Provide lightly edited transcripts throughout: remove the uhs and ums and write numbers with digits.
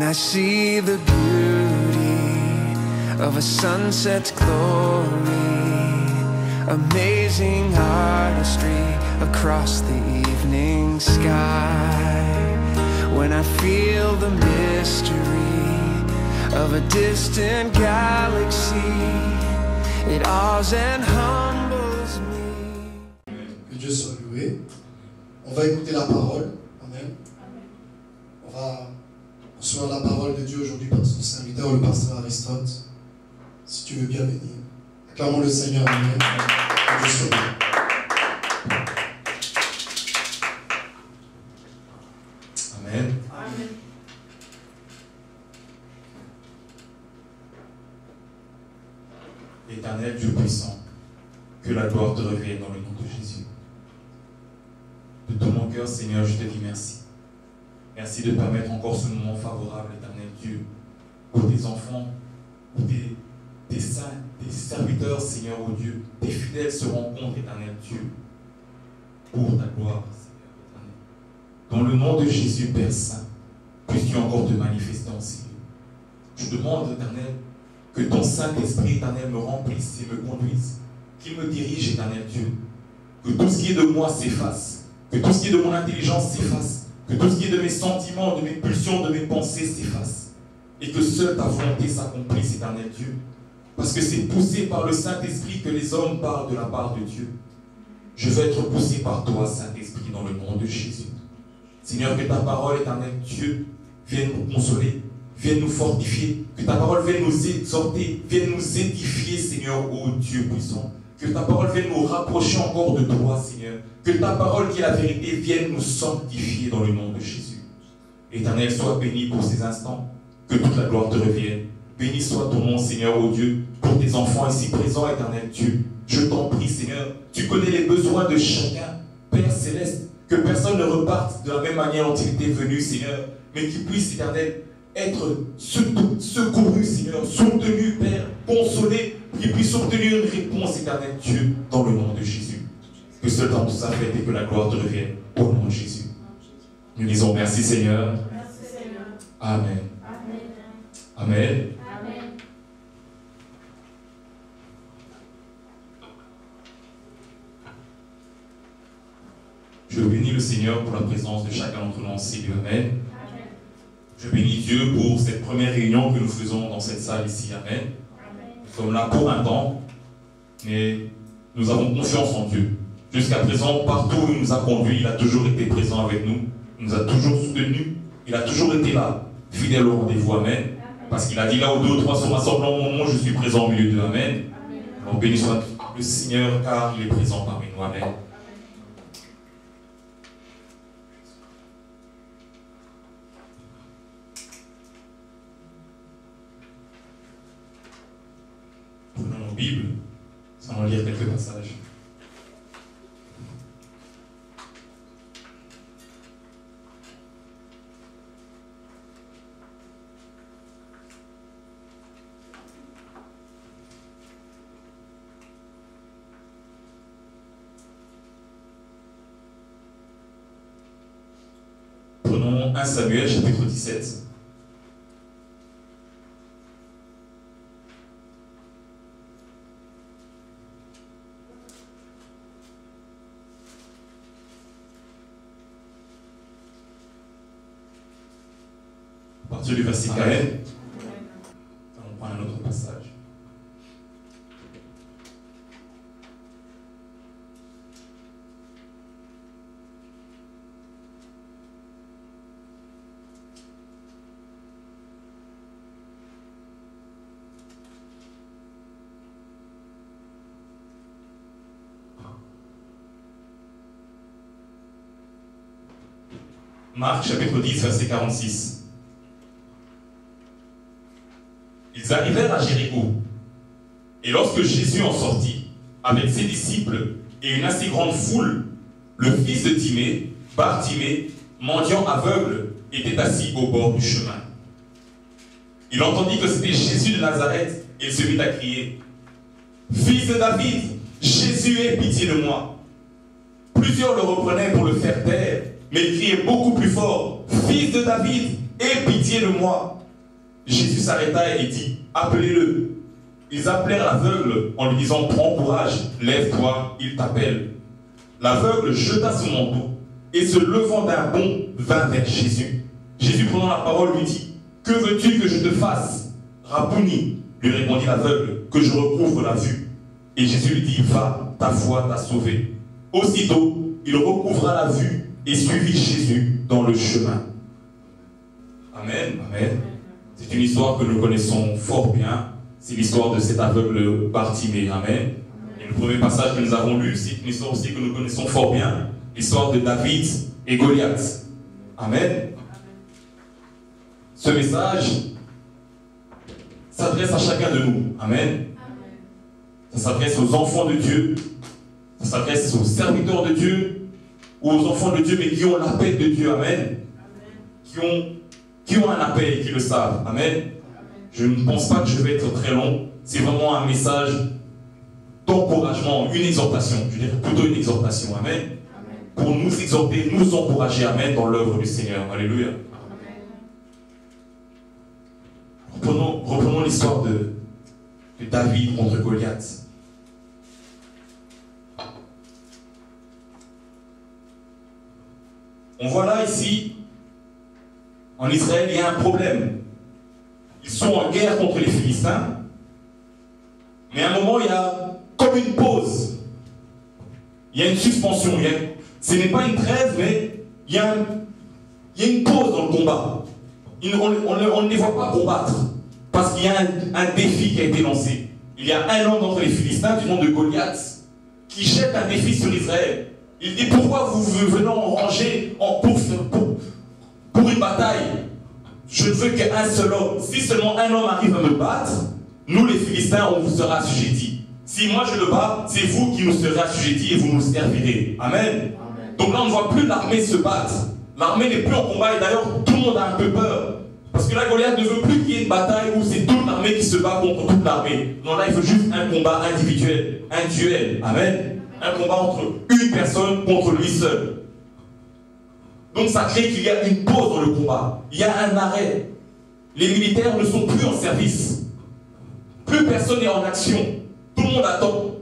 I see the beauty of a sunset's glory, amazing artistry across the evening sky. When I feel the mystery of a distant galaxy, it awes and humbles me. Que Dieu soit loué. On va écouter la parole. Amen. On va recevoir la parole de Dieu aujourd'hui par son serviteur, le pasteur Aristote. Si tu veux bien venir. Acclamons le Seigneur. Amen. Que Dieu soit loué. Amen. Amen. Éternel Dieu puissant, que la gloire te revienne dans le nom de Jésus. De tout mon cœur, Seigneur, je te dis merci. Merci de permettre encore ce moment favorable, éternel Dieu, où tes enfants, où tes saints, tes serviteurs, Seigneur, oh Dieu, tes fidèles se rencontrent, éternel Dieu, pour ta gloire, Seigneur, éternel. Dans le nom de Jésus, Père Saint, puisses-tu encore te manifester en ces lieux. Je demande, éternel, que ton Saint-Esprit, éternel, me remplisse et me conduise, qu'il me dirige, éternel Dieu, que tout ce qui est de moi s'efface, que tout ce qui est de mon intelligence s'efface, que tout ce qui est de mes sentiments, de mes pulsions, de mes pensées s'efface, et que seule ta volonté s'accomplisse, éternel Dieu, parce que c'est poussé par le Saint-Esprit que les hommes parlent de la part de Dieu. Je veux être poussé par toi, Saint-Esprit, dans le nom de Jésus. Seigneur, que ta parole, éternel Dieu, vienne nous consoler, vienne nous fortifier, que ta parole vienne nous exhorter, vienne nous édifier, Seigneur, ô Dieu puissant. Que ta parole vienne nous rapprocher encore de toi, Seigneur. Que ta parole qui est la vérité vienne nous sanctifier dans le nom de Jésus. Éternel, sois béni pour ces instants. Que toute la gloire te revienne. Béni soit ton nom, Seigneur, ô Dieu, pour tes enfants ici présents, éternel Dieu. Je t'en prie, Seigneur, tu connais les besoins de chacun, Père Céleste, que personne ne reparte de la même manière dont il était venu, Seigneur, mais qu'il puisse, éternel, être secouru, Seigneur, soutenu, Père, consolé, qu'il puisse obtenir une réponse, éternel Dieu, dans le nom de Jésus. Que seul temps tout ça fait et que la gloire te revienne, au nom de Jésus. Nous disons merci, Seigneur. Merci, Seigneur. Amen. Amen. Amen. Amen. Je bénis le Seigneur pour la présence de chacun d'entre nous en ces lieux. Amen. Je bénis Dieu pour cette première réunion que nous faisons dans cette salle ici. Amen. Nous sommes là pour un temps, mais nous avons confiance en Dieu. Jusqu'à présent, partout où il nous a conduits, il a toujours été présent avec nous. Il nous a toujours soutenus. Il a toujours été là, fidèle au rendez-vous. Amen. Parce qu'il a dit là où 2 ou 3 se rassemblent en mon nom, je suis présent au milieu d'eux. Amen. Donc béni soit le Seigneur car il est présent parmi nous. Amen. Prenons nos Bibles, nous allons lire quelques passages. Prenons 1 Samuel, chapitre 17. À partir du verset 40, on prend un autre passage. Marc chapitre 10, verset 46. Ils arrivèrent à Jéricho. Et lorsque Jésus en sortit, avec ses disciples et une assez grande foule, le fils de Timée, Bartimée, mendiant aveugle, était assis au bord du chemin. Il entendit que c'était Jésus de Nazareth et il se mit à crier « Fils de David, Jésus, aie pitié de moi !» Plusieurs le reprenaient pour le faire taire, mais il criait beaucoup plus fort « Fils de David, « Aie pitié de moi !» Jésus s'arrêta et dit « Appelez-le !» Ils appelèrent l'aveugle en lui disant « Prends courage, lève-toi, il t'appelle. » L'aveugle jeta son manteau et se levant d'un bond vint vers Jésus. Jésus prenant la parole lui dit « Que veux-tu que je te fasse ?» « Rabouni » lui répondit l'aveugle, « que je recouvre la vue. » Et Jésus lui dit « Va, ta foi t'a sauvé. » Aussitôt, il recouvra la vue et suivit Jésus dans le chemin. Amen. Amen. C'est une histoire que nous connaissons fort bien. C'est l'histoire de cet aveugle Bartimée. Amen. Et le premier passage que nous avons lu, c'est une histoire aussi que nous connaissons fort bien. L'histoire de David et Goliath. Amen. Ce message s'adresse à chacun de nous. Amen. Ça s'adresse aux enfants de Dieu. Ça s'adresse aux serviteurs de Dieu ou aux enfants de Dieu, mais qui ont l'appel de Dieu. Amen. Qui ont un appel et qui le savent. Amen. Je ne pense pas que je vais être très long. C'est vraiment un message d'encouragement, une exhortation. Je dirais plutôt une exhortation. Amen. Pour nous exhorter, nous encourager. Amen. Dans l'œuvre du Seigneur. Alléluia. Reprenons l'histoire de David contre Goliath. On voit là, ici, en Israël, il y a un problème. Ils sont en guerre contre les Philistins. Mais à un moment, il y a comme une pause. Il y a une suspension. Ce n'est pas une trêve, mais il y a une pause dans le combat. On ne les voit pas combattre. Parce qu'il y a un défi qui a été lancé. Il y a un homme d'entre les Philistins, du nom de Goliath, qui jette un défi sur Israël. Il dit, pourquoi vous venez en rangée pour une bataille? Je ne veux qu'un seul homme. Si seulement un homme arrive à me battre, nous les Philistins, on vous sera assujettis. Si moi je le bats, c'est vous qui nous serez assujettis et vous nous servirez. Amen. Amen. Donc là, on ne voit plus l'armée se battre. L'armée n'est plus en combat et d'ailleurs, tout le monde a un peu peur. Parce que là, Goliath ne veut plus qu'il y ait une bataille où c'est toute l'armée qui se bat contre toute l'armée. Non, là, il veut juste un combat individuel, un duel. Amen. Un combat entre une personne contre lui seul. Donc ça crée qu'il y a une pause dans le combat. Il y a un arrêt. Les militaires ne sont plus en service. Plus personne n'est en action. Tout le monde attend.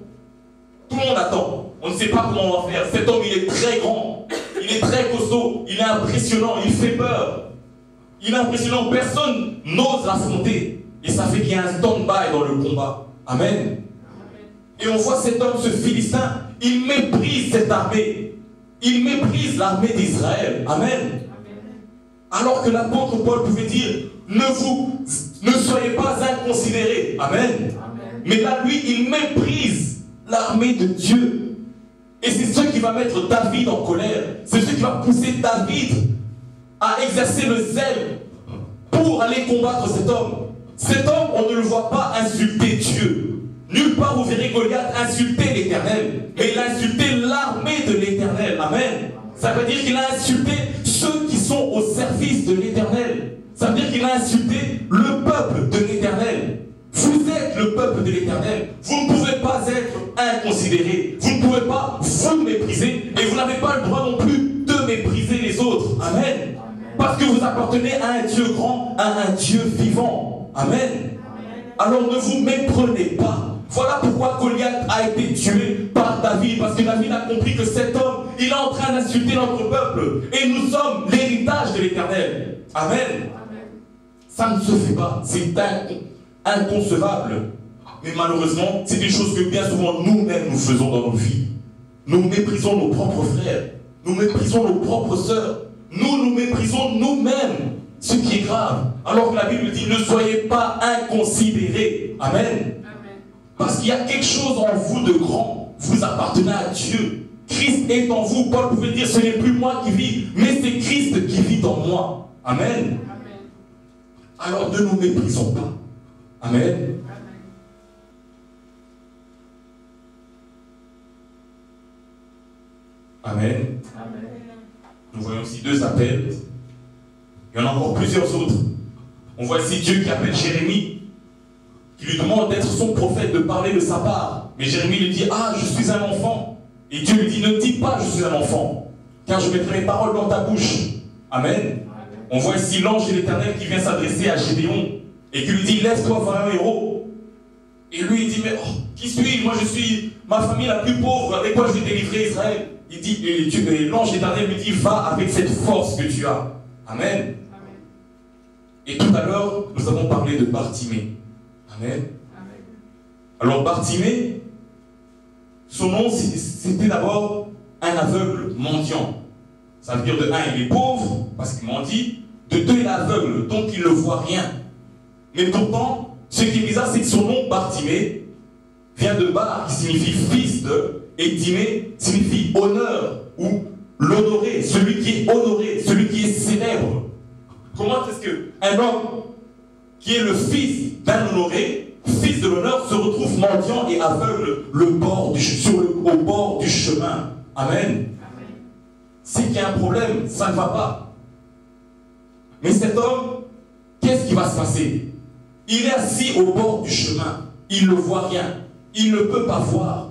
Tout le monde attend. On ne sait pas comment on va faire. Cet homme, il est très grand. Il est très costaud. Il est impressionnant. Il fait peur. Il est impressionnant. Personne n'ose l'affronter. Et ça fait qu'il y a un stand-by dans le combat. Amen. Et on voit cet homme, ce Philistin, il méprise cette armée. Il méprise l'armée d'Israël. Amen. Alors que l'apôtre Paul pouvait dire, ne soyez pas inconsidérés. Amen. Mais là, lui, il méprise l'armée de Dieu. Et c'est ce qui va mettre David en colère. C'est ce qui va pousser David à exercer le zèle pour aller combattre cet homme. Cet homme, on ne le voit pas insulter Dieu. Nulle part vous verrez Goliath insulter l'Éternel, mais il a insulté l'armée de l'Éternel. Amen. Ça veut dire qu'il a insulté ceux qui sont au service de l'Éternel. Ça veut dire qu'il a insulté le peuple de l'Éternel. Vous êtes le peuple de l'Éternel. Vous ne pouvez pas être inconsidéré. Vous ne pouvez pas vous mépriser. Et vous n'avez pas le droit non plus de mépriser les autres. Amen. Parce que vous appartenez à un Dieu grand, à un Dieu vivant. Amen. Alors ne vous méprenez pas. Voilà pourquoi Goliath a été tué par David. Parce que David a compris que cet homme, il est en train d'insulter notre peuple. Et nous sommes l'héritage de l'Éternel. Amen. Ça ne se fait pas. C'est inconcevable. Mais malheureusement, c'est des choses que bien souvent nous-mêmes nous faisons dans nos vies. Nous méprisons nos propres frères. Nous méprisons nos propres sœurs. Nous méprisons nous-mêmes. Ce qui est grave. Alors que la Bible dit, ne soyez pas inconsidérés. Amen. Parce qu'il y a quelque chose en vous de grand. Vous appartenez à Dieu. Christ est en vous. Paul pouvait dire, ce n'est plus moi qui vis, mais c'est Christ qui vit en moi. Amen. Alors ne nous méprisons pas. Amen. Amen. Nous voyons aussi deux appels. Il y en a encore plusieurs autres. On voit ici Dieu qui appelle Jérémie, qui lui demande d'être son prophète, de parler de sa part. Mais Jérémie lui dit, ah, je suis un enfant. Et Dieu lui dit, ne dis pas, je suis un enfant, car je mettrai mes paroles dans ta bouche. Amen. on voit ici l'ange de l'Éternel qui vient s'adresser à Gédéon et qui lui dit, lève-toi, voilà un héros. Et lui, il dit, mais qui suis-je? Moi, je suis ma famille la plus pauvre, avec quoi je vais délivrer Israël? Il dit, et l'ange de l'Éternel lui dit, va avec cette force que tu as. Amen. Et tout à l'heure, nous avons parlé de Bartimée. Amen. Alors Bartimée, son nom, c'était d'abord un aveugle mendiant. Ça veut dire de un, il est pauvre, parce qu'il mendie. De deux, il est aveugle, donc il ne voit rien. Mais pourtant, ce qui est bizarre, c'est que son nom, Bartimée, vient de Bar, qui signifie fils de, et Timée signifie honneur, ou l'honoré, celui qui est honoré, celui qui est célèbre. Comment est-ce qu'un homme qui est le fils d'un honoré, fils de l'honneur, se retrouve mendiant et aveugle au bord du chemin? Amen. C'est qu'il y a un problème, ça ne va pas. Mais cet homme, qu'est-ce qui va se passer? Il est assis au bord du chemin, il ne voit rien, il ne peut pas voir,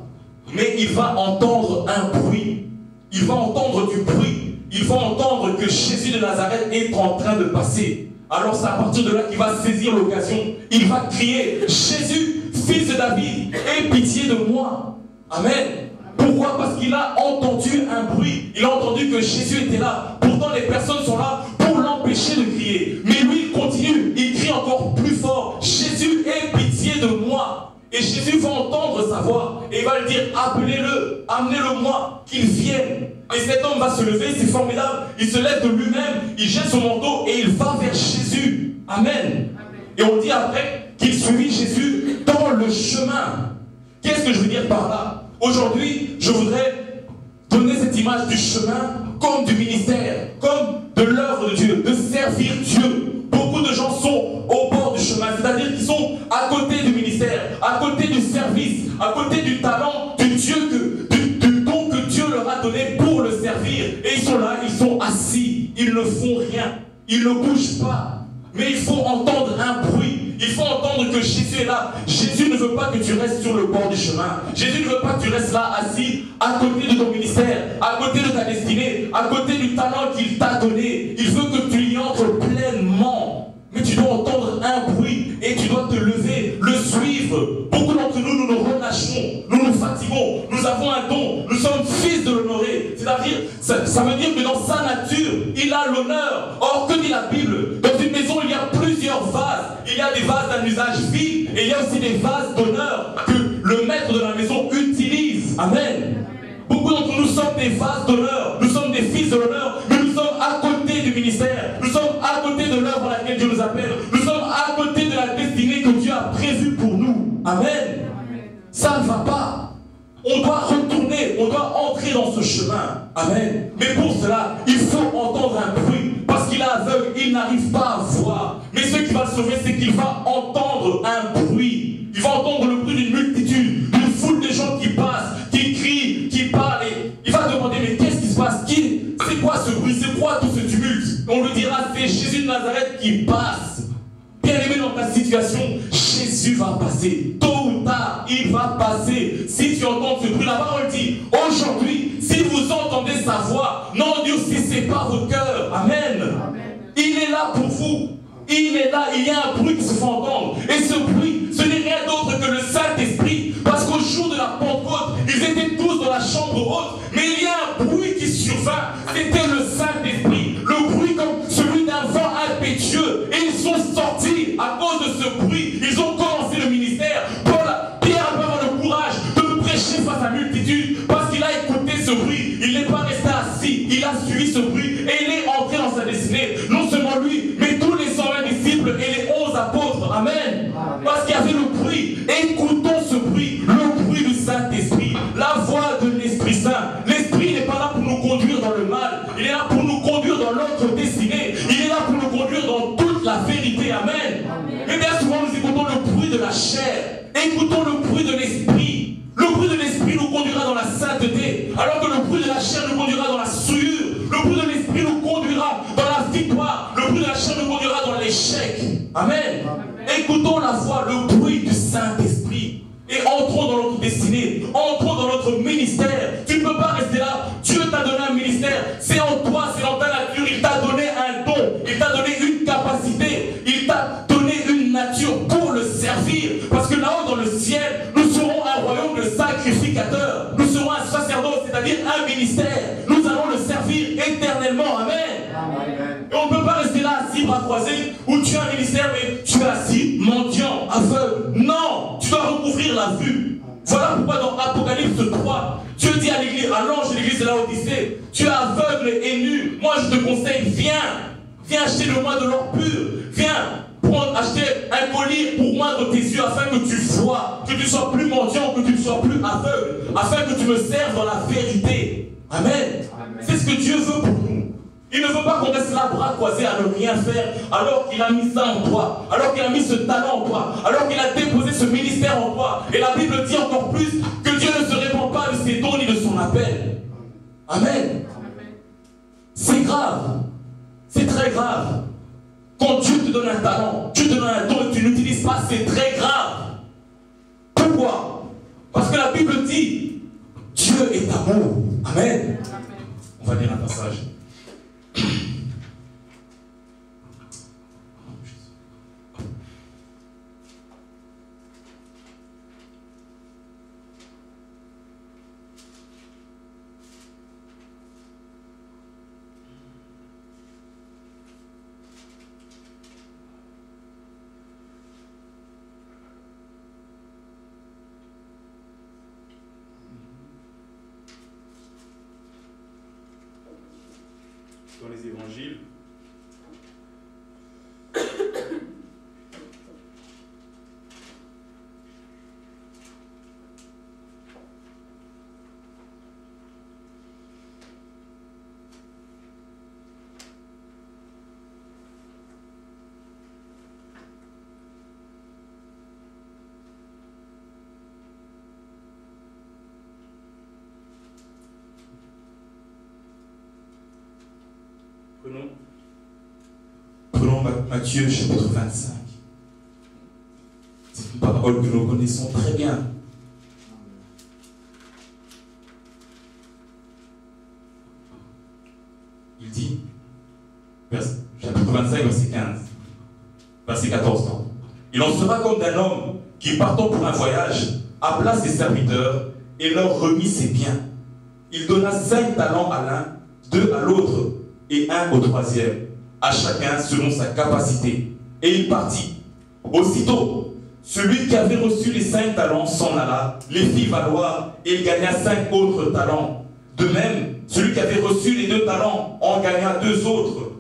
mais il va entendre un bruit, il va entendre du bruit, il va entendre que Jésus de Nazareth est en train de passer. Alors c'est à partir de là qu'il va saisir l'occasion, il va crier, Jésus, fils de David, aie pitié de moi. Amen. Pourquoi? Parce qu'il a entendu un bruit, il a entendu que Jésus était là. Pourtant les personnes sont là pour l'empêcher de crier, mais lui il continue, il crie encore plus fort, Jésus, aie pitié de moi. Et Jésus va entendre sa voix et il va lui dire, appelez-le, amenez-le moi, qu'il vienne. Et cet homme va se lever, c'est formidable, il se lève de lui-même, il jette son manteau et il va vers Jésus. Amen. Et on dit après qu'il suivit Jésus dans le chemin. Qu'est-ce que je veux dire par là? Aujourd'hui, je voudrais donner cette image du chemin comme du ministère, comme de l'œuvre de Dieu, de servir Dieu. Beaucoup de gens sont au bord du chemin, c'est-à-dire qu'ils sont à côté du ministère, à côté du service, à côté du talent, du don que Dieu leur a donné pour le servir. Et ils sont là, ils sont assis, ils ne font rien, ils ne bougent pas. Mais il faut entendre un bruit, il faut entendre que Jésus est là. Jésus ne veut pas que tu restes sur le bord du chemin. Jésus ne veut pas que tu restes là assis à côté de ton ministère, à côté de ta destinée, à côté du talent qu'il t'a donné. Il veut que tu y entres pleinement. Mais tu dois entendre un bruit et tu dois te lever, le suivre. Beaucoup d'entre nous, nous nous relâchons, nous nous fatiguons, nous avons un don, nous sommes fils de l'honoré. C'est-à-dire, ça veut dire que dans sa nature, il a l'honneur. Or, que dit la Bible? Dans une maison, il y a plusieurs vases. Il y a des vases d'un usage vif et il y a aussi des vases d'honneur que le maître de la maison utilise. Amen. Beaucoup d'entre nous sommes des vases d'honneur, nous sommes des fils de l'honneur, mais nous sommes à côté du ministère, nous sommes à côté de l'œuvre à laquelle Dieu nous appelle, nous sommes à côté de la destinée que Dieu a prévue pour nous. Amen. Ça ne va pas. On doit retourner, on doit entrer dans ce chemin. Amen. Mais pour cela, il faut entendre un bruit, parce qu'il est aveugle, il n'arrive pas à voir. Mais ce qui va le sauver, c'est qu'il va entendre un bruit. Il va entendre le bruit d'une multitude, d'une foule de gens qui passent, qui crient, qui parlent. Et il va demander, mais qu'est-ce qui se passe? C'est quoi ce bruit? C'est quoi tout ce tumulte? On lui dira, c'est Jésus de Nazareth qui passe. Bien aimé, dans ta situation, Jésus va passer. Tôt ou tard, il va passer. Si tu entends ce bruit, la parole dit, aujourd'hui, si vous entendez sa voix, n'endurcissez pas vos cœurs. Amen. Il est là pour vous. Il est là, il y a un bruit qui se fait entendre. Et ce bruit, ce n'est rien d'autre que le Saint-Esprit. Parce qu'au jour de la Pentecôte, ils étaient tous dans la chambre haute. Mais il y a un bruit qui survint. C'était le Saint-Esprit. Le bruit comme celui d'un vent impétueux. Et ils sont sortis à cause de ce bruit. Ils ont commencé le ministère. Pierre va avoir le courage de prêcher face à la multitude. Parce qu'il a écouté ce bruit. Il n'est pas resté assis. Il a suivi ce bruit. Et il est entré dans sa destinée. Non seulement lui, mais tous les 120 disciples et les 11 apôtres. Amen. Parce qu'il y avait le bruit. Écoutons ce bruit. Le bruit du Saint-Esprit. La voix de l'Esprit Saint. L'Esprit n'est pas là pour nous conduire dans le mal. Il est là pour nous conduire dans notre destinée. Il est là pour nous conduire dans toute la vérité. Amen. Mais bien souvent, nous écoutons le bruit de la chair. Écoutons le bruit de l'Esprit. Le bruit de l'Esprit nous conduira dans la sainteté. Alors que le bruit de la chair nous conduira dans la souillure. Le bruit de l'Esprit nous conduira dans la victoire. Le bruit de la chair nous conduira dans l'échec. Amen. Écoutons la voix, le bruit du Saint-Esprit. Et entrons dans notre destinée. Entrons dans notre ministère. Tu ne peux pas rester là. Dieu t'a donné un ministère. C'est en toi, c'est dans ta nature. Il t'a donné un don. Il t'a donné dit à l'église, à l'ange de l'église de Laodicée, tu es aveugle et nu. Moi je te conseille, viens acheter de moi de l'or pur. Viens acheter un collier pour moindre tes yeux afin que tu vois, que tu sois plus mendiant, que tu ne sois plus aveugle, afin que tu me serves dans la vérité. Amen. C'est ce que Dieu veut pour nous. Il ne veut pas qu'on reste là bras croisés à ne rien faire alors qu'il a mis ça en toi, alors qu'il a mis ce talent en toi, alors qu'il a déposé ce ministère en toi. Et la Bible dit encore plus que Dieu ne se répand pas de ses dons ni de son appel. Amen. C'est grave. C'est très grave. Quand Dieu te donne un talent, Dieu te donne un don et tu n'utilises pas, c'est très grave. Pourquoi? Parce que la Bible dit Dieu est amour. Amen. On va lire un passage. Dans les évangiles. Prenons Matthieu chapitre 25. C'est une parole que nous connaissons très bien. Il dit, chapitre 25, verset 15, verset 14. Non. Il en sera comme d'un homme qui, partant pour un voyage, appela ses serviteurs et leur remit ses biens. Il donna 5 talents à l'un, 2 à l'autre, et 1 au troisième, à chacun selon sa capacité. Et il partit. Aussitôt, celui qui avait reçu les 5 talents s'en alla, les fit valoir, et il gagna 5 autres talents. De même, celui qui avait reçu les 2 talents en gagna 2 autres.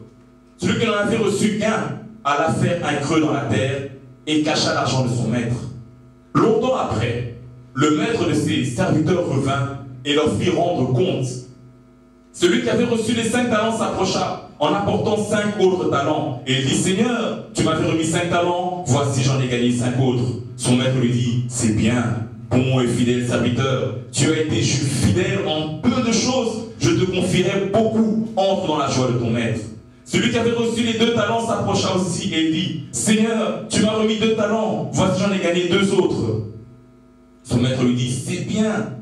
Celui qui n'en avait reçu qu'un alla faire un creux dans la terre et cacha l'argent de son maître. Longtemps après, le maître de ses serviteurs revint et leur fit rendre compte. Celui qui avait reçu les 5 talents s'approcha en apportant 5 autres talents. Et il dit, Seigneur, tu m'avais remis 5 talents, voici j'en ai gagné 5 autres. Son maître lui dit, c'est bien, bon et fidèle serviteur, tu as été fidèle en peu de choses, je te confierai beaucoup, entre dans la joie de ton maître. Celui qui avait reçu les 2 talents s'approcha aussi et il dit, Seigneur, tu m'as remis 2 talents, voici j'en ai gagné 2 autres. Son maître lui dit, c'est bien,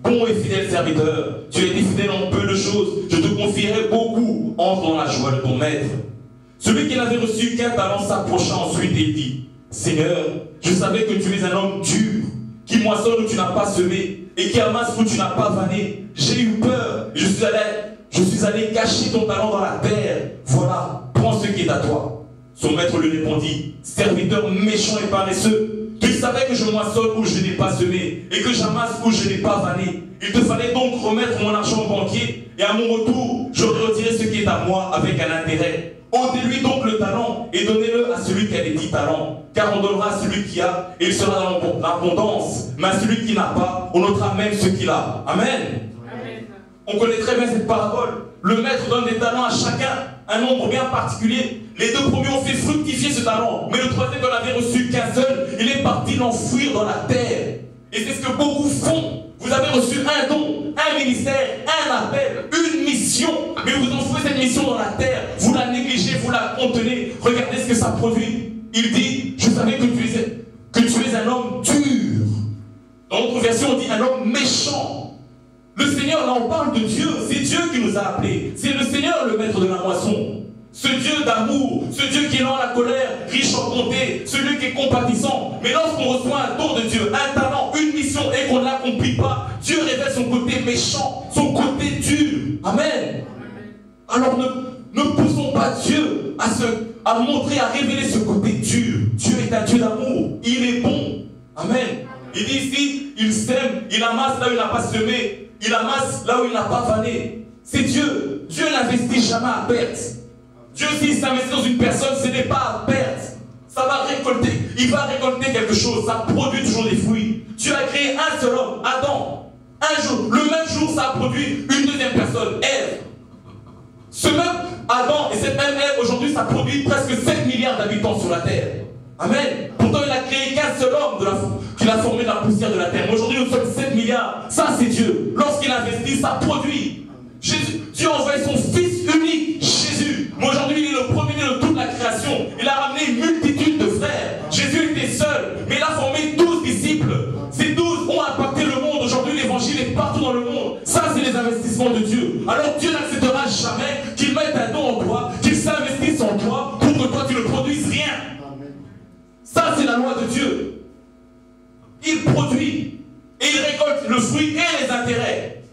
bon et fidèle serviteur, tu as été fidèle en peu de choses, je te confierai beaucoup, entre dans la joie de ton maître. Celui qui n'avait reçu qu'un talent s'approcha ensuite et dit, Seigneur, je savais que tu es un homme dur, qui moissonne où tu n'as pas semé, et qui amasse où tu n'as pas vanné. J'ai eu peur, et je suis allé cacher ton talent dans la terre. Voilà, prends ce qui est à toi. Son maître lui répondit, serviteur méchant et paresseux, tu savais que je moissonne où je n'ai pas semé et que j'amasse où je n'ai pas vanné. Il te fallait donc remettre mon argent au banquier et à mon retour, j'aurais retiré ce qui est à moi avec un intérêt. Ôtez-lui donc le talent et donnez-le à celui qui a les 10 talents. Car on donnera à celui qui a et il sera dans l'abondance. Mais à celui qui n'a pas, on ôtera même ce qu'il a. Amen. Amen. On connaît très bien cette parabole. Le maître donne des talents à chacun, un nombre bien particulier. Les 2 premiers ont fait fructifier ce talent, mais le troisième n'en avait reçu qu'un seul, il est parti l'enfouir dans la terre. Et c'est ce que beaucoup font. Vous avez reçu un don, un ministère, un appel, une mission, mais vous enfouez cette mission dans la terre, vous la négligez, vous la contenez. Regardez ce que ça produit. Il dit, je savais que tu es un homme dur. Dans notre version, on dit un homme méchant. Le Seigneur, là, on parle de Dieu. C'est Dieu qui nous a appelés. C'est le Seigneur, le maître de la moisson. Ce Dieu d'amour, ce Dieu qui est lent à la colère, riche en bonté, celui qui est compatissant. Mais lorsqu'on reçoit un don de Dieu, un talent, une mission et qu'on ne l'accomplit pas, Dieu révèle son côté méchant, son côté dur. Amen. Alors ne poussons pas Dieu à montrer, à révéler ce côté dur. Dieu est un Dieu d'amour. Il est bon. Amen. Il dit ici, il sème, il amasse là où il n'a pas semé. il amasse là où il n'a pas vanné. C'est Dieu. Dieu n'investit jamais à perte. Dieu, s'il s'investit dans une personne, ce n'est pas à perte. Ça va récolter. Il va récolter quelque chose. Ça produit toujours des fruits. Dieu a créé un seul homme, Adam. Un jour, le même jour, ça a produit une deuxième personne, Ève. Ce même Adam et cette même Ève, aujourd'hui, ça produit presque 7 milliards d'habitants sur la terre. Amen. Pourtant, il n'a créé qu'un seul homme qu'il a formé de la poussière de la terre. Mais aujourd'hui, nous sommes 7 milliards. Ça, c'est Dieu. Lorsqu'il investit, ça produit. Dieu a envoyé son Fils unique, Jésus. Mais aujourd'hui, il est le premier de toute la création. Il a ramené une multitude de frères. Jésus était seul, mais il a formé 12 disciples. Ces 12 ont impacté le monde. Aujourd'hui, l'évangile est partout dans le monde. Ça, c'est les investissements de Dieu. Alors, Dieu n'acceptera jamais qu'il mette un don en toi, qu'il s'investisse en toi pour que toi, tu ne produises rien. Ça, c'est la loi de Dieu. Il produit et il récolte le fruit et les intérêts.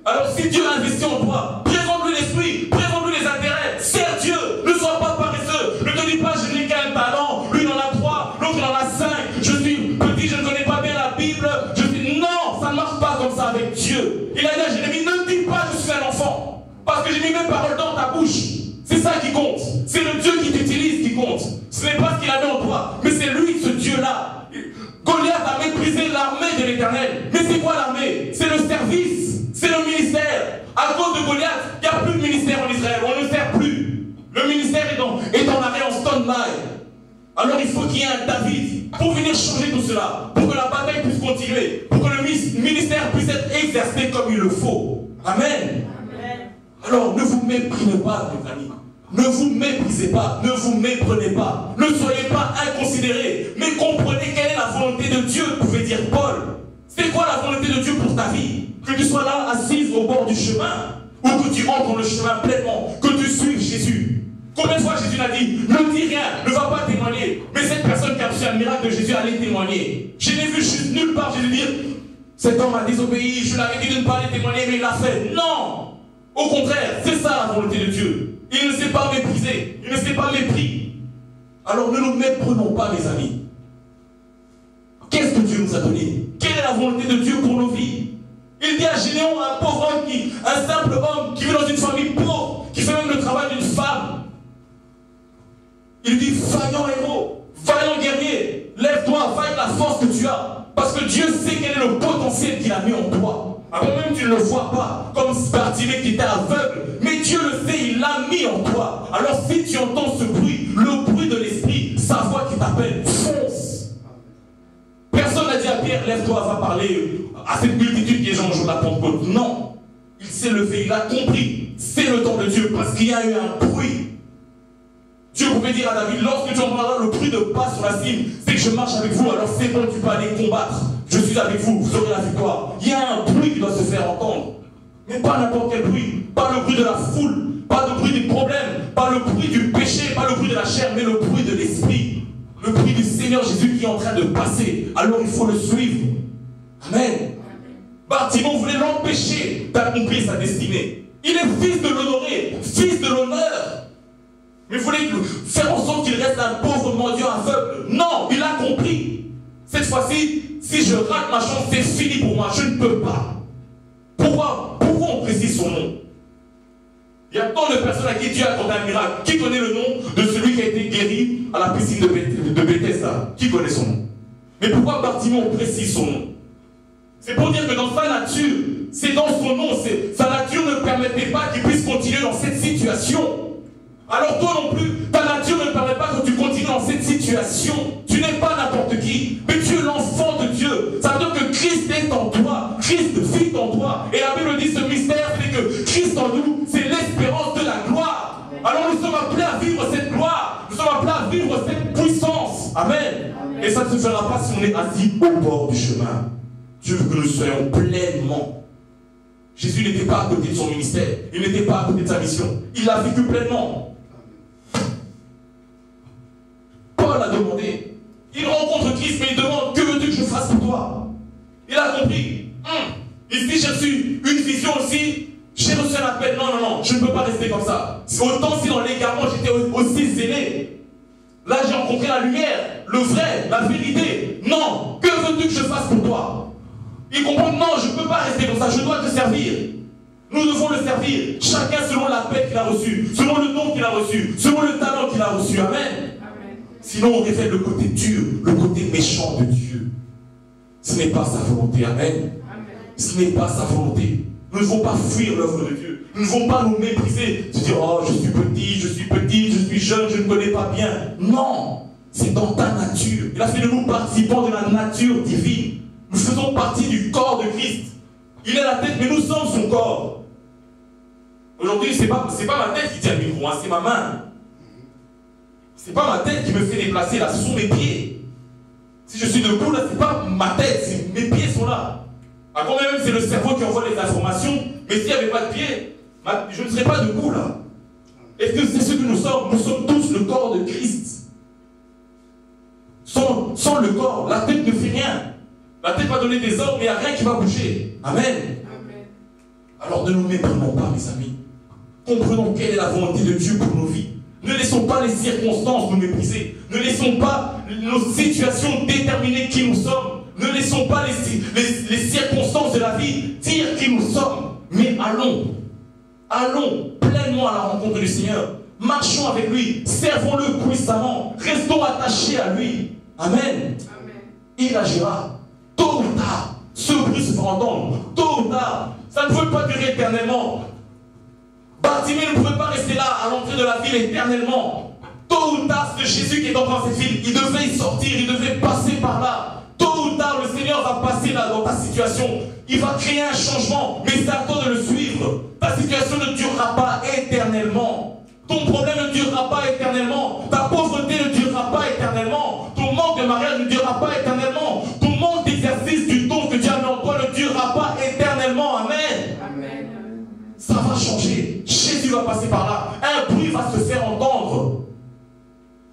Alors, si Dieu a investi en toi, présente-lui l'esprit, présente-lui les intérêts, sers Dieu, ne sois pas paresseux, ne te dis pas je n'ai qu'un talent, lui il en a 3, l'autre il en a 5, je suis petit, je ne connais pas bien la Bible, non, ça ne marche pas comme ça avec Dieu. Il a dit à Jérémie, ne dis pas je suis un enfant, parce que j'ai mis mes paroles dans ta bouche. C'est ça qui compte, c'est le Dieu qui t'utilise qui compte. Ce n'est pas ce qu'il a mis en toi, mais c'est lui, ce Dieu-là. Goliath a méprisé l'armée de l'Éternel. Mais c'est quoi l'armée? C'est le service, c'est le ministère. À cause de Goliath, il n'y a plus de ministère en Israël, on ne sert plus. Le ministère est en arrêt, en stand-by. Alors il faut qu'il y ait un David pour venir changer tout cela, pour que la bataille puisse continuer, pour que le ministère puisse être exercé comme il le faut. Amen. Alors ne vous méprenez pas, mes amis. Ne vous méprisez pas, ne vous méprenez pas, ne soyez pas inconsidérés, mais comprenez quelle est la volonté de Dieu, pouvait dire Paul. C'est quoi la volonté de Dieu pour ta vie? Que tu sois là, assise au bord du chemin, ou que tu entres dans le chemin pleinement, que tu suives Jésus. Combien de fois Jésus l'a dit, ne dis rien, ne va pas témoigner. Mais cette personne qui a reçu un miracle de Jésus allait témoigner. Je n'ai vu juste nulle part Jésus dire, cet homme a désobéi, je l'avais dit de ne pas aller témoigner, mais il l'a fait. Non! Au contraire, c'est ça la volonté de Dieu. Il ne s'est pas méprisé, il ne s'est pas mépris. Alors ne nous méprenons pas, mes amis. Qu'est-ce que Dieu nous a donné? Quelle est la volonté de Dieu pour nos vies? Il dit à Gédéon, un pauvre homme, un simple homme qui vit dans une famille pauvre, qui fait même le travail d'une femme. Il dit, vaillant héros, vaillant guerrier, lève-toi, va avec la force que tu as. Parce que Dieu sait quel est le potentiel qu'il a mis en toi. Avant même tu ne le vois pas, comme Bartimée qui était aveugle, mais Dieu le sait, il l'a mis en toi. Alors si tu entends ce bruit, le bruit de l'esprit, sa voix qui t'appelle, fonce. Personne n'a dit à Pierre, lève-toi, va parler à cette multitude qui est au jour de la Pentecôte. Non, il s'est levé, il a compris, c'est le temps de Dieu, parce qu'il y a eu un bruit. Dieu pouvait dire à David, lorsque tu entendras le bruit de pas sur la cime, c'est que je marche avec vous, alors c'est bon, tu peux aller combattre. Je suis avec vous, vous aurez la victoire. Il y a un bruit qui doit se faire entendre. Mais pas n'importe quel bruit. Pas le bruit de la foule, pas le bruit des problèmes, pas le bruit du péché, pas le bruit de la chair, mais le bruit de l'esprit. Le bruit du Seigneur Jésus qui est en train de passer. Alors il faut le suivre. Amen. Bartimée voulait l'empêcher d'accomplir sa destinée. Il est fils de l'honoré, fils de l'honneur. Mais il voulait faire en sorte qu'il reste un pauvre mendiant aveugle. Non, il a compris. Cette fois-ci, si je rate ma chance, c'est fini pour moi. Je ne peux pas. Pourquoi on précise son nom? Il y a tant de personnes à qui Dieu a accordé un miracle. Qui connaît le nom de celui qui a été guéri à la piscine de Bethesda? Qui connaît son nom? Mais pourquoi Bartimée on précise son nom? C'est pour dire que dans sa nature, c'est dans son nom, sa nature ne permettait pas qu'il puisse continuer dans cette situation. Alors toi non plus, ta nature ne permet pas que tu continues dans cette situation. Tu n'es pas n'importe qui, mais tu es l'enfant de Dieu. Ça veut dire que Christ est en toi, Christ vit en toi. Et la Bible dit ce mystère, c'est que Christ en nous, c'est l'espérance de la gloire. Alors nous sommes appelés à vivre cette gloire, nous sommes appelés à vivre cette puissance. Amen. Et ça ne se fera pas si on est assis au bord du chemin. Dieu veut que nous soyons pleinement. Jésus n'était pas à côté de son ministère, il n'était pas à côté de sa mission. Il l'a vécu pleinement. Paul a demandé, il rencontre Christ, mais il demande, que veux-tu que je fasse pour toi? Il a compris. Il dit, j'ai reçu une vision aussi, j'ai reçu un appel. Non, je ne peux pas rester comme ça. Autant si dans l'égarement j'étais aussi zélé. Là j'ai rencontré la lumière, le vrai, la vérité. Non, que veux-tu que je fasse pour toi? Il comprend, non, je ne peux pas rester comme ça, je dois te servir. Nous devons le servir, chacun selon la paix qu'il a reçue, selon le don qu'il a reçu, selon le talent qu'il a reçu. Amen. Amen. Sinon, on révèle le côté dur, le côté méchant de Dieu. Ce n'est pas sa volonté. Amen. Amen. Ce n'est pas sa volonté. Nous ne devons pas fuir l'œuvre de Dieu. Nous ne devons pas nous mépriser, se dire, oh, je suis petit, je suis jeune, je ne connais pas bien. Non, c'est dans ta nature. Il a fait de nous participants de la nature divine. Nous faisons partie du corps de Christ. Il est la tête, mais nous sommes son corps. Aujourd'hui, ce n'est pas ma tête qui tient le micro, hein, c'est ma main. Ce n'est pas ma tête qui me fait déplacer, là, ce sont mes pieds. Si je suis debout, là, ce n'est pas ma tête, mes pieds sont là. À quand même, c'est le cerveau qui envoie les informations, mais s'il n'y avait pas de pieds, je ne serais pas debout, là. Est-ce que c'est ce que nous sommes? Nous sommes tous le corps de Christ. Sans le corps, la tête ne fait rien. La tête va donner des ordres, mais il n'y a rien qui va bouger. Amen. Amen. Alors ne nous méprenons pas, mes amis. Comprenons quelle est la volonté de Dieu pour nos vies. Ne laissons pas les circonstances nous mépriser. Ne laissons pas nos situations déterminer qui nous sommes. Ne laissons pas les circonstances de la vie dire qui nous sommes. Mais allons pleinement à la rencontre du Seigneur. Marchons avec lui. Servons-le puissamment. Restons attachés à lui. Amen. Amen. Il agira. Tôt ou tard, ce bruit se fera entendre. Tôt ou tard, ça ne peut pas durer éternellement. Bartimée ne pouvait pas rester là à l'entrée de la ville éternellement. Tôt ou tard, ce Jésus qui est dans cette ville, il devait y sortir, il devait passer par là. Tôt ou tard, le Seigneur va passer là dans ta situation. Il va créer un changement, mais c'est à toi de le suivre. Ta situation ne durera pas éternellement. Ton problème ne durera pas éternellement. Ta pauvreté ne durera pas éternellement. Ton manque de mariage ne durera pas éternellement. Ton manque d'exercice du don que Dieu a mis en toi ne durera pas éternellement. Amen. Amen. Ça va changer. Jésus va passer par là. Un bruit va se faire entendre.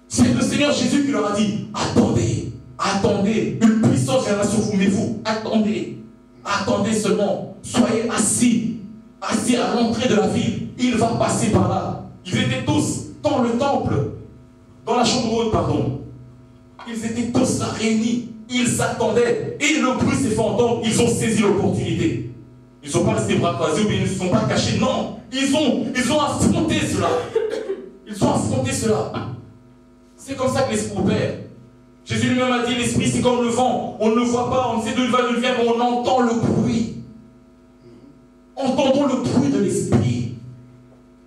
C'est le Seigneur Jésus qui leur a dit, attendez, attendez. Une puissance viendra sur vous, mais vous, attendez. Attendez seulement. Soyez assis. Assis à l'entrée de la ville. Il va passer par là. Ils étaient tous dans le temple, dans la chambre haute, pardon. Ils étaient tous là réunis. Ils attendaient. Et le bruit s'est fait entendre. Ils ont saisi l'opportunité. Ils ne sont pas restés bras croisés ou bien ils ne se sont pas cachés. Non. Ils ont affronté cela. Ils ont affronté cela. C'est comme ça que l'esprit opère. Jésus lui-même a dit, l'esprit c'est comme le vent. On ne le voit pas, on ne sait d'où il va, d'où il vient, mais on entend le bruit. Entendons le bruit de l'esprit.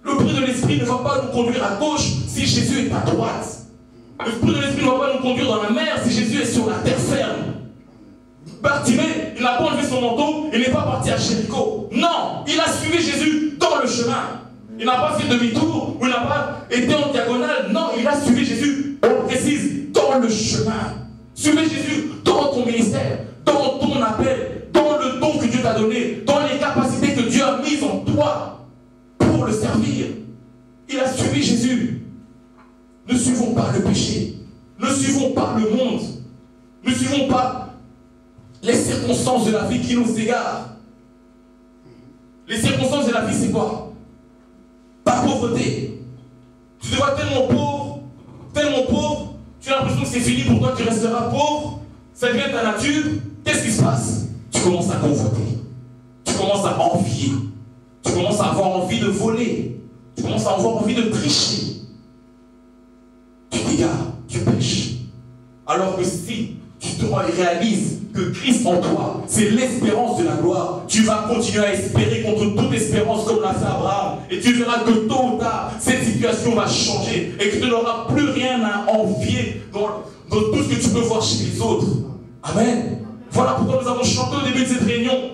Le bruit de l'esprit ne va pas nous conduire à gauche si Jésus est à droite. Le bruit de l'esprit ne va pas nous conduire dans la mer si Jésus est sur la terre ferme. Bartimée, il n'a pas enlevé son manteau, il n'est pas parti à Jéricho. Non, il a suivi Jésus dans le chemin. Il n'a pas fait demi-tour, ou il n'a pas été en diagonale. Non, il a suivi Jésus, on précise, dans le chemin. Suivez Jésus dans ton ministère, dans ton appel, dans le don que Dieu t'a donné, dans les capacités que Dieu a mises en toi pour le servir. Il a suivi Jésus. Ne suivons pas le péché. Ne suivons pas le monde. Ne suivons pas les circonstances de la vie qui nous égarent. Les circonstances de la vie, c'est quoi? Ta pauvreté. Tu te vois tellement pauvre, tu as l'impression que c'est fini pour toi, tu resteras pauvre, ça devient ta nature. Qu'est-ce qui se passe? Tu commences à convoiter. Tu commences à envier. Tu commences à avoir envie de voler. Tu commences à avoir envie de tricher. Tu t'égares, tu pêches. Alors que si tu te réalises que Christ en toi, c'est l'espérance de la gloire, tu vas continuer à espérer contre toute espérance comme l'a fait Abraham. Et tu verras que tôt ou tard, cette situation va changer et que tu n'auras plus rien à envier dans tout ce que tu peux voir chez les autres. Amen. Voilà pourquoi nous avons chanté au début de cette réunion.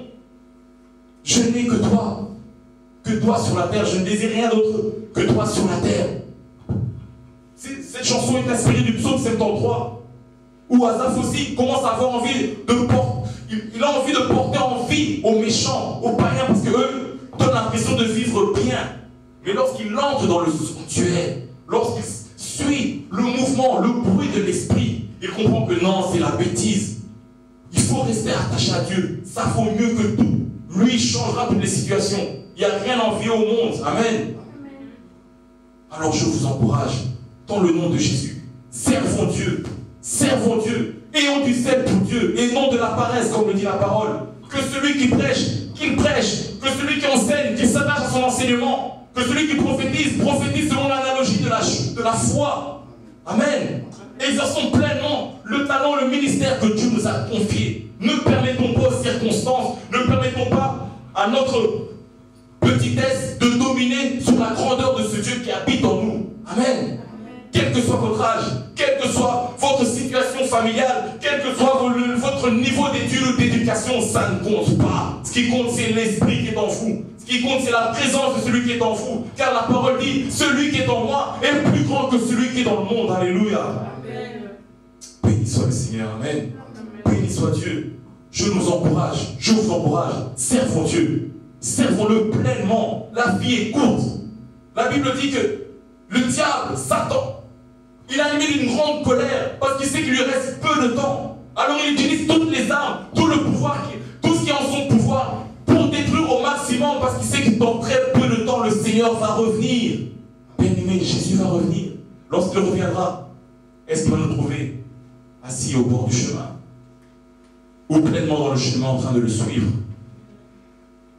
Je n'ai que toi sur la terre, je ne désire rien d'autre que toi sur la terre. Cette chanson est inspirée du psaume 73, où Asaph aussi commence à avoir envie de porter, il a envie de porter envie aux méchants, aux païens, parce qu'eux donnent l'impression de vivre bien. Mais lorsqu'il entre dans le sanctuaire, lorsqu'il suit le mouvement, le bruit de l'esprit, il comprend que non, c'est la bêtise. Il faut rester attaché à Dieu. Ça vaut mieux que tout. Lui, il changera toutes les situations. Il n'y a rien à envier au monde. Amen. Alors je vous encourage, dans le nom de Jésus, servons Dieu. Servons Dieu. Ayons du zèle pour Dieu. Et non de la paresse, comme le dit la parole. que celui qui prêche, qu'il prêche, que celui qui enseigne, qu'il s'attache à son enseignement, que celui qui prophétise, prophétise selon l'analogie de la foi. Amen. Exerçons pleinement le talent, le ministère que Dieu nous a confié. Ne permettons pas aux circonstances, ne permettons pas à notre petitesse de dominer sur la grandeur de ce Dieu qui habite en nous. Amen. Quel que soit votre âge, quelle que soit votre situation familiale, quel que soit votre niveau d'études ou d'éducation, ça ne compte pas. Ce qui compte, c'est l'esprit qui est en vous. Ce qui compte, c'est la présence de celui qui est en vous. Car la parole dit, celui qui est en moi est plus grand que celui qui est dans le monde. Alléluia. Amen. Béni soit le Seigneur. Amen. Béni soit Dieu. Je nous encourage, je vous encourage. Servons Dieu. Servons-le pleinement. La vie est courte. La Bible dit que le diable, Satan, il a animé d'une grande colère parce qu'il sait qu'il lui reste peu de temps. Alors il utilise toutes les armes, tout le pouvoir, tout ce qui est en son pouvoir pour détruire au maximum parce qu'il sait que dans très peu de temps, le Seigneur va revenir. Bien-aimé, Jésus va revenir. Lorsqu'il reviendra, est-ce qu'il va nous trouver assis au bord du chemin ou pleinement dans le chemin en train de le suivre?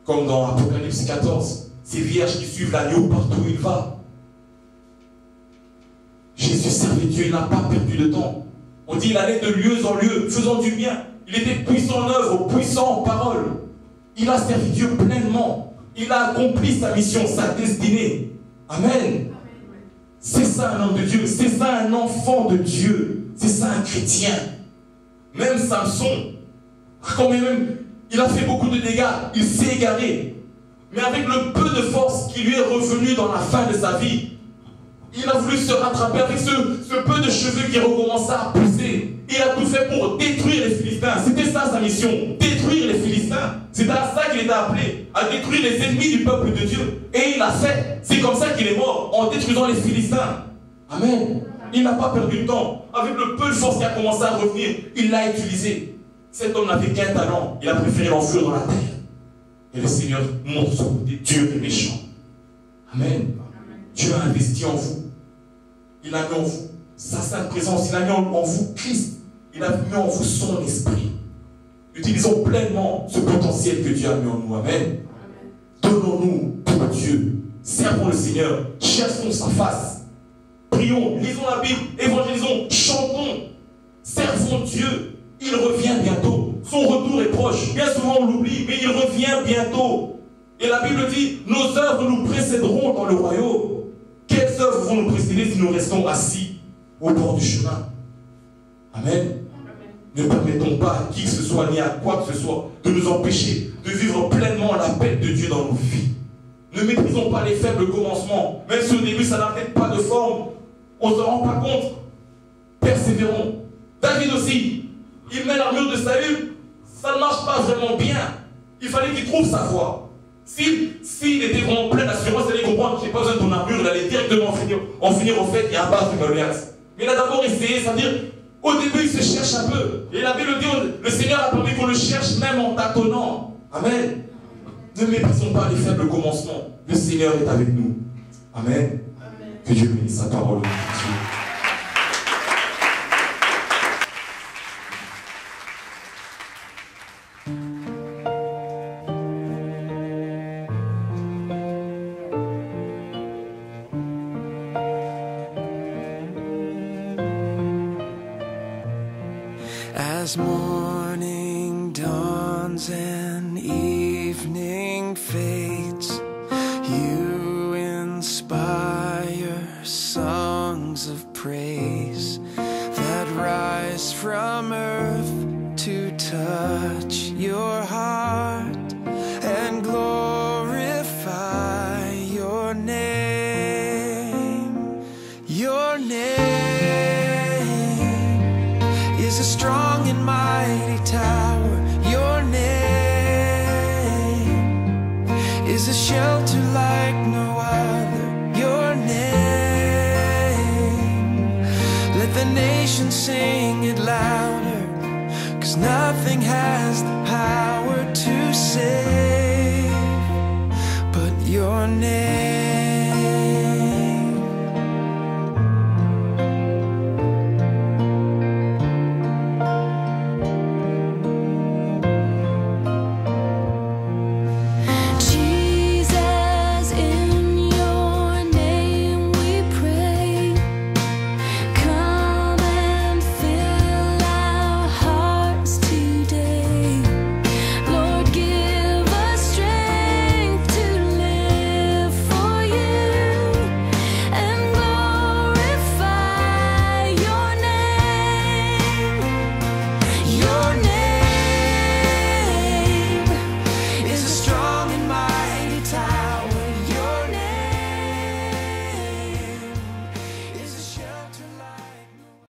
Comme dans Apocalypse 14, ces vierges qui suivent l'agneau partout où il va. Jésus servait Dieu, il n'a pas perdu de temps. On dit qu'il allait de lieu en lieu, faisant du bien. Il était puissant en œuvre, puissant en parole. Il a servi Dieu pleinement. Il a accompli sa mission, sa destinée. Amen. C'est ça un homme de Dieu, c'est ça un enfant de Dieu, c'est ça un chrétien. Même Samson, quand même, il a fait beaucoup de dégâts, il s'est égaré. Mais avec le peu de force qui lui est revenu dans la fin de sa vie, il a voulu se rattraper avec ce peu de cheveux qui recommençaient à pousser. Il a tout fait pour détruire les Philistins. C'était ça sa mission, détruire les Philistins. C'était à ça qu'il était appelé, à détruire les ennemis du peuple de Dieu. Et il l'a fait. C'est comme ça qu'il est mort, en détruisant les Philistins. Amen. Il n'a pas perdu de temps. Avec le peu de force qui a commencé à revenir, il l'a utilisé. Cet homme n'avait qu'un talent. Il a préféré l'enfuir dans la terre. Et le Seigneur montre son côté dur et méchant. Amen. Dieu a investi en vous. Il a mis en vous sa sainte présence. Il a mis en vous Christ. Il a mis en vous son esprit. Utilisons pleinement ce potentiel que Dieu a mis en nous. Amen. Donnons-nous pour Dieu. Servons le Seigneur. Cherchons sa face. Prions, lisons la Bible, évangélisons, chantons. Servons Dieu. Il revient bientôt. Son retour est proche. Bien souvent on l'oublie, mais il revient bientôt. Et la Bible dit, nos œuvres nous précéderont dans le royaume. Quelles œuvres vont nous précéder si nous restons assis au bord du chemin? Amen. Ne permettons pas à qui que ce soit, ni à quoi que ce soit, de nous empêcher de vivre pleinement l'appel de Dieu dans nos vies. Ne méprisons pas les faibles commencements. Même si au début ça n'a peut-être pas de forme, on ne se rend pas compte. Persévérons. David aussi, il met l'armure de Saül, ça ne marche pas vraiment bien. Il fallait qu'il trouve sa voie. S'il était vraiment plein d'assurance, il allait comprendre que je n'ai pas besoin de ton armure, il allait directement en finir au fait et abattre Goliath. Mais il a d'abord essayé, c'est-à-dire, au début il se cherche un peu. Et la Bible dit, le Seigneur a permis qu'on le cherche même en tâtonnant. Amen. Ne méprisons pas les faibles commencements. Le Seigneur est avec nous. Amen. Amen. Que Dieu bénisse sa parole. As morning dawns and evening fades, you inspire songs of praise that rise from earth to touch your heart and glorify your name. Your name is a strong and mighty tower. Your name is a shelter like no other. Your name, let the nations sing it louder, 'cause nothing has the power to save but your name.